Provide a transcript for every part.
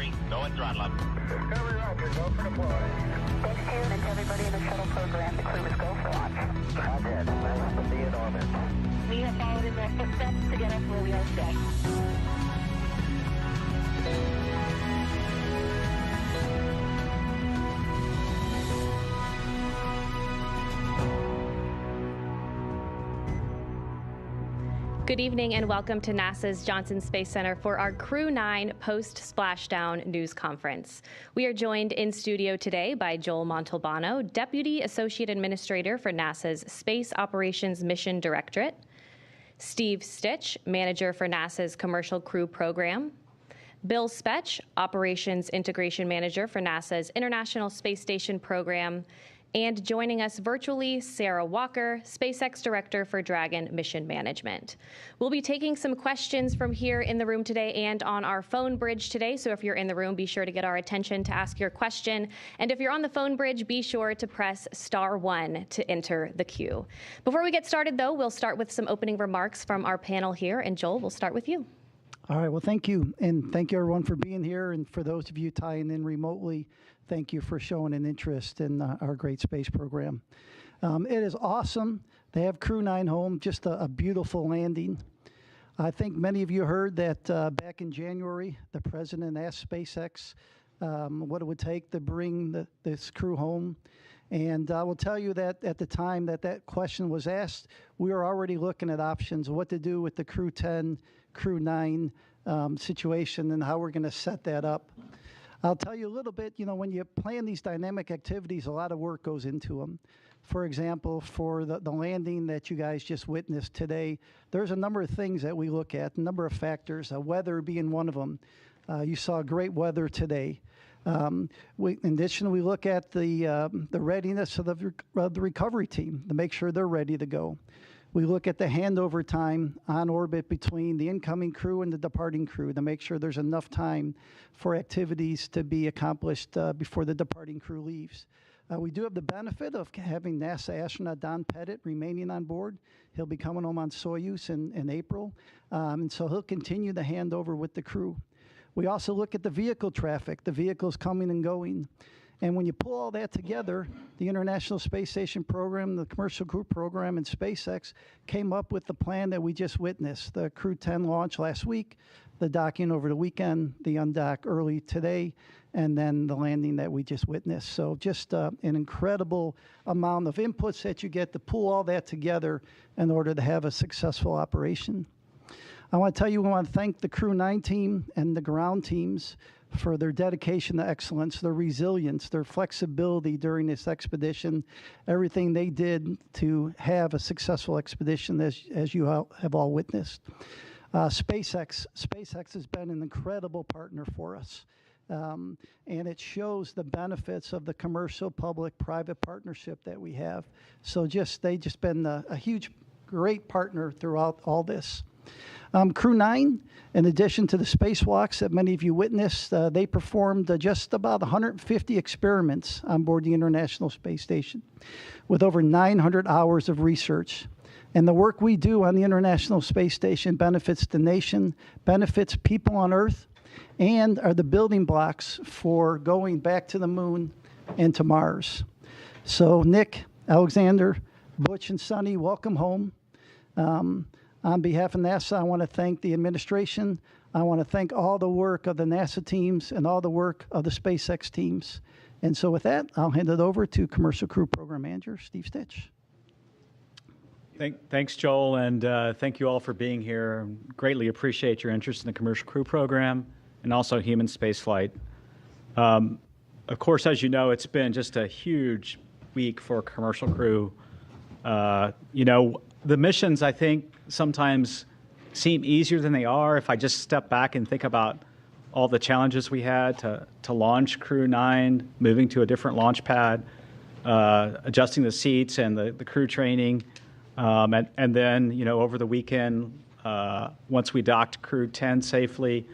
3, go and throttle up. Discovery Roger, go for deploy. Thanks to you and to everybody in the shuttle program. The crew is go for launch. Roger, nice to be in orbit. We have followed in their footsteps to get us where we are today. Good evening and welcome to NASA's Johnson Space Center for our CREW-9 post-splashdown news conference. We are joined in studio today by Joel Montalbano, Deputy Associate Administrator for NASA's Space Operations Mission Directorate, Steve Stitch, Manager for NASA's Commercial Crew Program, Bill Spetch, Operations Integration Manager for NASA's International Space Station Program, and joining us virtually, Sarah Walker, SpaceX Director for Dragon Mission Management. We'll be taking some questions from here in the room today and on our phone bridge today. So if you're in the room, be sure to get our attention to ask your question. And if you're on the phone bridge, be sure to press *1 to enter the queue. Before we get started, though, we'll start with some opening remarks from our panel here. And Joel, we'll start with you. All right, well, thank you. And thank you, everyone, for being here. And for those of you tying in remotely, thank you for showing an interest in our great space program. It is awesome to have CREW-9 home, just a beautiful landing. I think many of you heard that back in January, the president asked SpaceX what it would take to bring this crew home. And I will tell you that at the time that question was asked, we were already looking at options, what to do with the CREW-10, CREW-9 situation and how we're going to set that up. I'll tell you a little bit, when you plan these dynamic activities, a lot of work goes into them. For example, for the landing that you guys just witnessed today, there's a number of things that we look at, a number of factors, weather being one of them. You saw great weather today. In addition, we look at the readiness of the recovery team to make sure they're ready to go. We look at the handover time on orbit between the incoming crew and the departing crew to make sure there's enough time for activities to be accomplished before the departing crew leaves. We do have the benefit of having NASA astronaut Don Pettit remaining on board. He'll be coming home on Soyuz in April, and so he'll continue the handover with the crew. We also look at the vehicle traffic, the vehicles coming and going. And when you pull all that together, the International Space Station program, the Commercial Crew program, and SpaceX came up with the plan that we just witnessed. The CREW-10 launch last week, the docking over the weekend, the undock early today, and then the landing that we just witnessed. So just an incredible amount of inputs that you get to pull all that together in order to have a successful operation. I want to tell you, we want to thank the CREW-9 team and the ground teams for their dedication to excellence, their resilience, their flexibility during this expedition, everything they did to have a successful expedition, as you have all witnessed. SpaceX has been an incredible partner for us, and it shows the benefits of the commercial-public-private partnership that we have. So they've just been a huge, great partner throughout all this. CREW-9, in addition to the spacewalks that many of you witnessed, they performed just about 150 experiments on board the International Space Station with over 900 hours of research. And the work we do on the International Space Station benefits the nation, benefits people on Earth, and are the building blocks for going back to the moon and to Mars. So Nick, Alexander, Butch, and Sonny, welcome home. On behalf of NASA, I want to thank the administration. I want to thank all the work of the NASA teams and all the work of the SpaceX teams. And so with that, I'll hand it over to Commercial Crew Program Manager, Steve Stitch. Thanks, Joel, and thank you all for being here. Greatly appreciate your interest in the Commercial Crew Program and also human spaceflight. Of course, as you know, it's been just a huge week for Commercial Crew. The missions, I think, sometimes seem easier than they are. If I just step back and think about all the challenges we had to launch CREW-9, moving to a different launch pad, adjusting the seats and the crew training, and then, over the weekend, once we docked CREW-10 safely,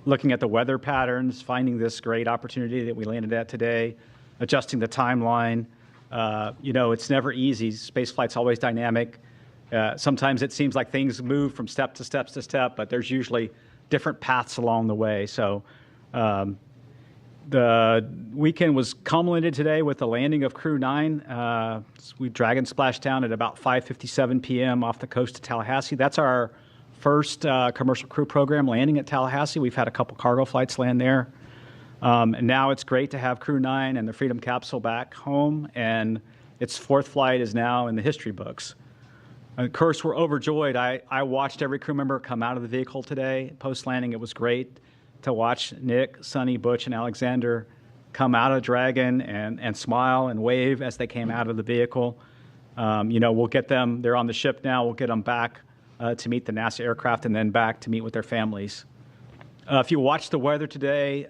looking at the weather patterns, finding this great opportunity that we landed at today, adjusting the timeline. It's never easy. Spaceflight's always dynamic. Sometimes it seems like things move from step to step to step, but there's usually different paths along the way. So The weekend was culminated today with the landing of CREW-9. We Dragon splashed down at about 5:57 p.m. off the coast of Tallahassee. That's our first commercial crew program landing at Tallahassee. We've had a couple cargo flights land there. And now it's great to have CREW-9 and the Freedom capsule back home, and its fourth flight is now in the history books. Of course, we're overjoyed. I watched every crew member come out of the vehicle today. Post-landing, it was great to watch Nick, Sonny, Butch, and Alexander come out of Dragon and smile and wave as they came out of the vehicle. We'll get them, they're on the ship now, we'll get them back to meet the NASA aircraft and then back to meet with their families. If you watched the weather today,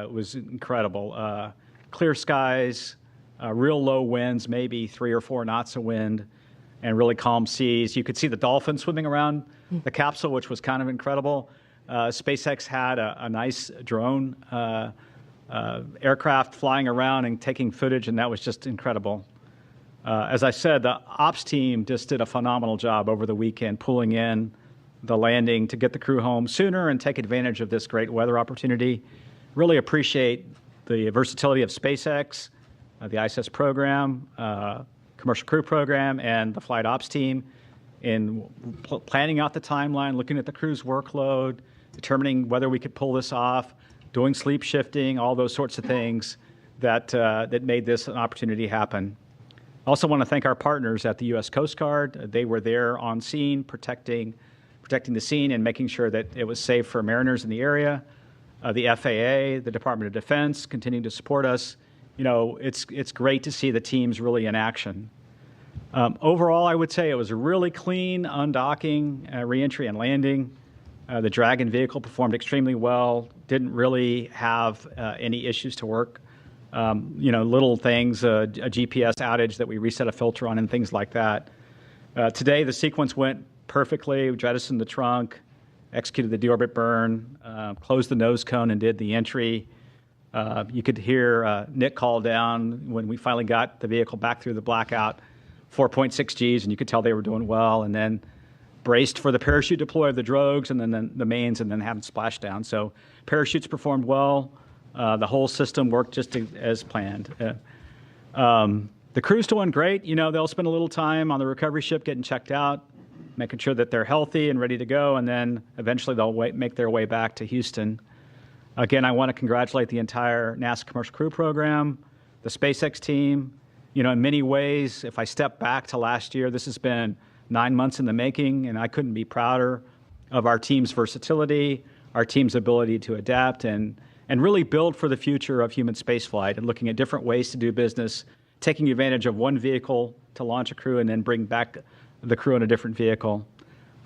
it was incredible. Clear skies, real low winds, maybe 3 or 4 knots of wind, and really calm seas. You could see the dolphins swimming around the capsule, which was kind of incredible. SpaceX had a nice drone aircraft flying around and taking footage, and that was just incredible. As I said, the ops team just did a phenomenal job over the weekend pulling in the landing to get the crew home sooner and take advantage of this great weather opportunity. Really appreciate the versatility of SpaceX, the ISS program, commercial crew program, and the flight ops team in planning out the timeline, looking at the crew's workload, determining whether we could pull this off, doing sleep shifting, all those sorts of things that made this an opportunity happen. I also want to thank our partners at the U.S. Coast Guard. They were there on scene, protecting the scene and making sure that it was safe for mariners in the area. The FAA, the Department of Defense, continuing to support us. It's great to see the teams really in action. Overall, I would say it was a really clean undocking, reentry, and landing. The Dragon vehicle performed extremely well, didn't really have any issues to work. Little things, a GPS outage that we reset a filter on and things like that. Today, the sequence went perfectly. We jettisoned the trunk, executed the deorbit burn, closed the nose cone, and did the entry. You could hear Nick call down when we finally got the vehicle back through the blackout, 4.6 Gs, and you could tell they were doing well, and then braced for the parachute deploy of the drogues and then the mains, and then having splashdown. So parachutes performed well. The whole system worked just as planned. The crew's doing great. They'll spend a little time on the recovery ship getting checked out, making sure that they're healthy and ready to go, and then eventually they'll make their way back to Houston. Again, I want to congratulate the entire NASA Commercial Crew Program, the SpaceX team. In many ways, if I step back to last year, this has been 9 months in the making, and I couldn't be prouder of our team's versatility, our team's ability to adapt, and really build for the future of human spaceflight and looking at different ways to do business, taking advantage of one vehicle to launch a crew and then bring back the crew in a different vehicle.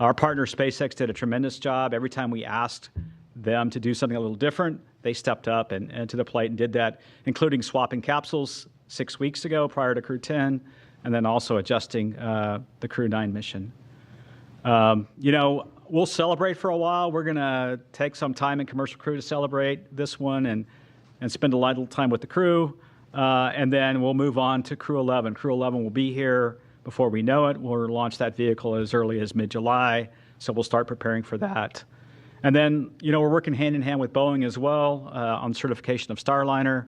Our partner SpaceX did a tremendous job. Every time we asked them to do something a little different, they stepped up and to the plate and did that, including swapping capsules 6 weeks ago prior to CREW-10, and then also adjusting the CREW-9 mission. We'll celebrate for a while. We're going to take some time in Commercial Crew to celebrate this one and spend a lot of time with the crew, and then we'll move on to CREW-11. CREW-11 will be here before we know it. We'll launch that vehicle as early as mid-July, so we'll start preparing for that. And then, we're working hand in hand with Boeing as well on certification of Starliner.